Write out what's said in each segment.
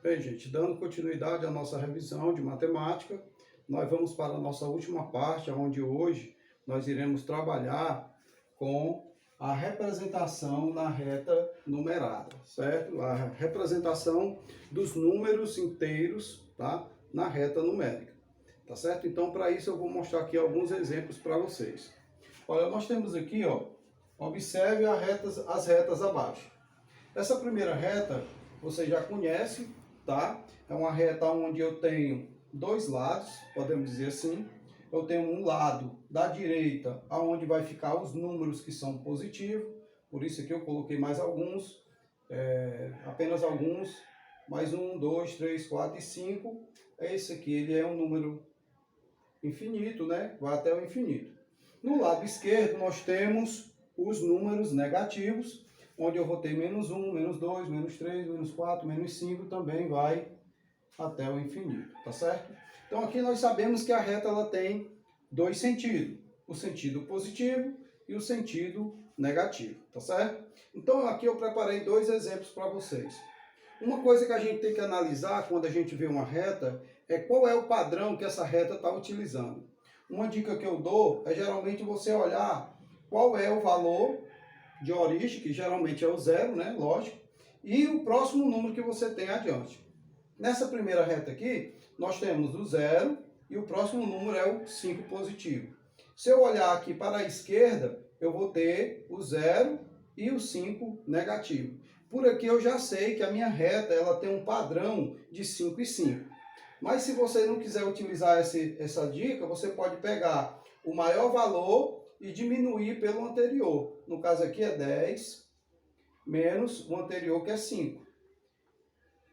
Bem, gente, dando continuidade à nossa revisão de matemática, nós vamos para a nossa última parte, onde hoje nós iremos trabalhar com a representação na reta numerada, certo? A representação dos números inteiros, tá? Na reta numérica, tá certo? Então, para isso eu vou mostrar aqui alguns exemplos para vocês. Olha, nós temos aqui, ó, observe as retas abaixo. Essa primeira reta você já conhece, tá? É uma reta onde eu tenho dois lados, podemos dizer assim. Eu tenho um lado da direita, onde vai ficar os números que são positivos. Por isso aqui eu coloquei mais alguns, apenas alguns. Mais 1, 2, 3, 4 e 5. Esse aqui ele é um número infinito, né? Vai até o infinito. No lado esquerdo nós temos os números negativos, onde eu vou ter menos 1, menos 2, menos 3, menos 4, menos 5, também vai até o infinito, tá certo? Então aqui nós sabemos que a reta ela tem dois sentidos, o sentido positivo e o sentido negativo, tá certo? Então aqui eu preparei dois exemplos para vocês. Uma coisa que a gente tem que analisar quando a gente vê uma reta é qual é o padrão que essa reta está utilizando. Uma dica que eu dou é geralmente você olhar qual é o valor de origem, que geralmente é o zero, né? Lógico. E o próximo número que você tem adiante. Nessa primeira reta aqui, nós temos o zero e o próximo número é o 5 positivo. Se eu olhar aqui para a esquerda, eu vou ter o 0 e o 5 negativo. Por aqui eu já sei que a minha reta ela tem um padrão de 5 e 5. Mas se você não quiser utilizar essa dica, você pode pegar o maior valor e diminuir pelo anterior. No caso aqui é 10 menos o anterior que é 5,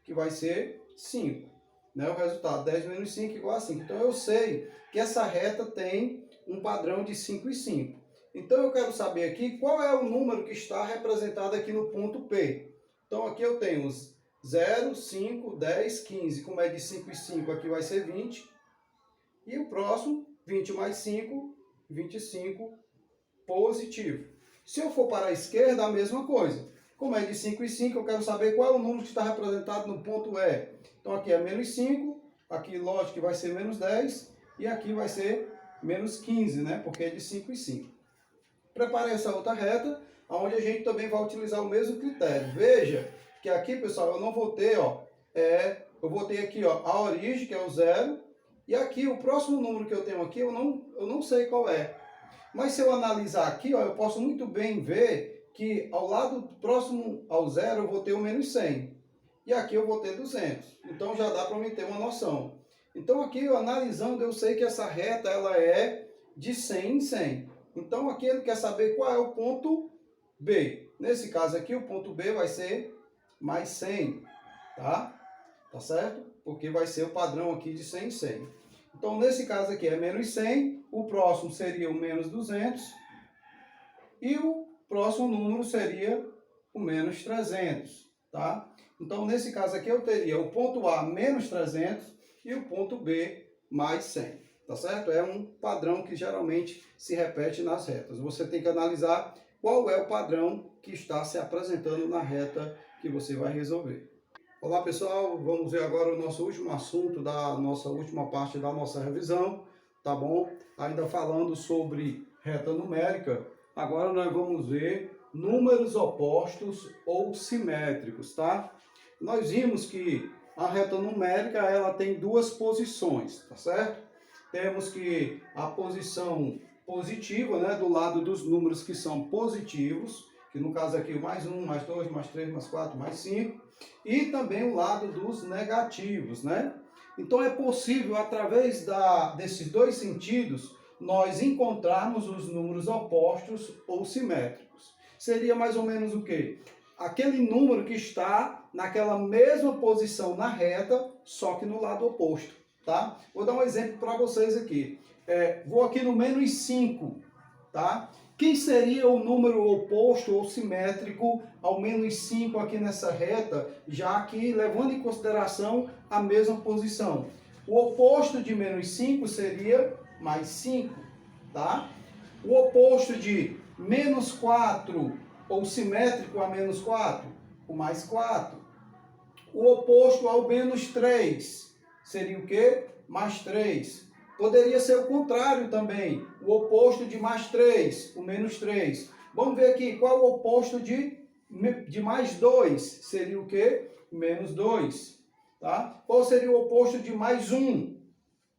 que vai ser 5. Né? O resultado 10 menos 5 igual a 5. Então eu sei que essa reta tem um padrão de 5 e 5. Então eu quero saber aqui qual é o número que está representado aqui no ponto P. Então aqui eu tenho os 0, 5, 10, 15. Como é de 5 e 5, aqui vai ser 20. E o próximo, 20 mais 5, 25 positivo. Se eu for para a esquerda, a mesma coisa. Como é de 5 e 5, eu quero saber qual é o número que está representado no ponto E. Então aqui é menos 5, aqui lógico que vai ser menos 10, e aqui vai ser menos 15, né? Porque é de 5 e 5. Preparei essa outra reta, onde a gente também vai utilizar o mesmo critério. Veja que aqui, pessoal, eu não vou ter, ó, eu vou ter aqui, ó, a origem, que é o 0, e aqui o próximo número que eu tenho aqui, eu não sei qual é. Mas se eu analisar aqui, ó, eu posso muito bem ver que ao lado próximo ao 0 eu vou ter o menos 100. E aqui eu vou ter 200. Então já dá para me ter uma noção. Então aqui, analisando, eu sei que essa reta ela é de 100 em 100. Então aqui ele quer saber qual é o ponto B. Nesse caso aqui, o ponto B vai ser mais 100. Tá? Tá certo? Porque vai ser o padrão aqui de 100 em 100. Então, nesse caso aqui é menos 100, o próximo seria o menos 200, e o próximo número seria o menos 300, tá? Então, nesse caso aqui eu teria o ponto A menos 300 e o ponto B mais 100, tá certo? É um padrão que geralmente se repete nas retas. Você tem que analisar qual é o padrão que está se apresentando na reta que você vai resolver. Olá pessoal, vamos ver agora o nosso último assunto da nossa última parte da nossa revisão, tá bom? Ainda falando sobre reta numérica, agora nós vamos ver números opostos ou simétricos, tá? Nós vimos que a reta numérica ela tem duas posições, tá certo? Temos que a posição positiva, né, do lado dos números que são positivos, que no caso aqui o mais 1, mais 2, mais 3, mais 4, mais 5, e também o lado dos negativos, né? Então é possível, através desses dois sentidos, nós encontrarmos os números opostos ou simétricos. Seria mais ou menos o quê? Aquele número que está naquela mesma posição na reta, só que no lado oposto, tá? Vou dar um exemplo para vocês aqui. Vou aqui no menos 5, tá? Quem seria o número oposto ou simétrico ao menos 5 aqui nessa reta, já que levando em consideração a mesma posição? O oposto de menos 5 seria mais 5, tá? O oposto de menos 4 ou simétrico a menos 4, o mais 4. o oposto ao menos 3 seria o quê? Mais 3. Poderia ser o contrário também, o oposto de mais 3, o menos 3. Vamos ver aqui, qual é o oposto de mais 2? Seria o quê? Menos 2. Tá? Qual seria o oposto de mais 1?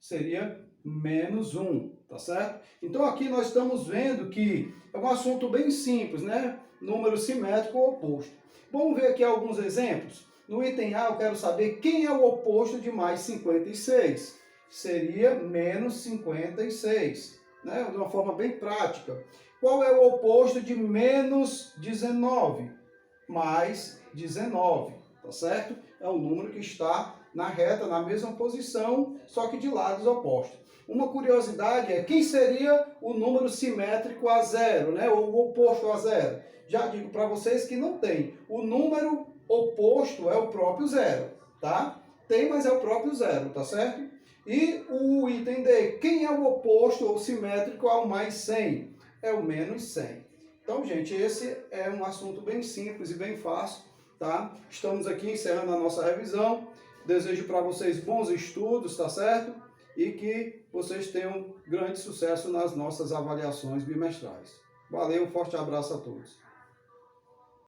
Seria menos 1, tá certo? Então aqui nós estamos vendo que é um assunto bem simples, né? Número simétrico ou oposto. Vamos ver aqui alguns exemplos. No item A eu quero saber quem é o oposto de mais 56. Seria menos 56, né? De uma forma bem prática. Qual é o oposto de menos 19? Mais 19, tá certo? É um número que está na reta, na mesma posição, só que de lados opostos. Uma curiosidade é quem seria o número simétrico a zero, né? Ou o oposto a zero. Já digo para vocês que não tem. O número oposto é o próprio zero, tá? Tem, mas é o próprio zero, tá certo? E o item D, quem é o oposto ou simétrico ao mais 100? É o menos 100. Então, gente, esse é um assunto bem simples e bem fácil, tá? Estamos aqui encerrando a nossa revisão. Desejo para vocês bons estudos, tá certo? E que vocês tenham grande sucesso nas nossas avaliações bimestrais. Valeu, um forte abraço a todos.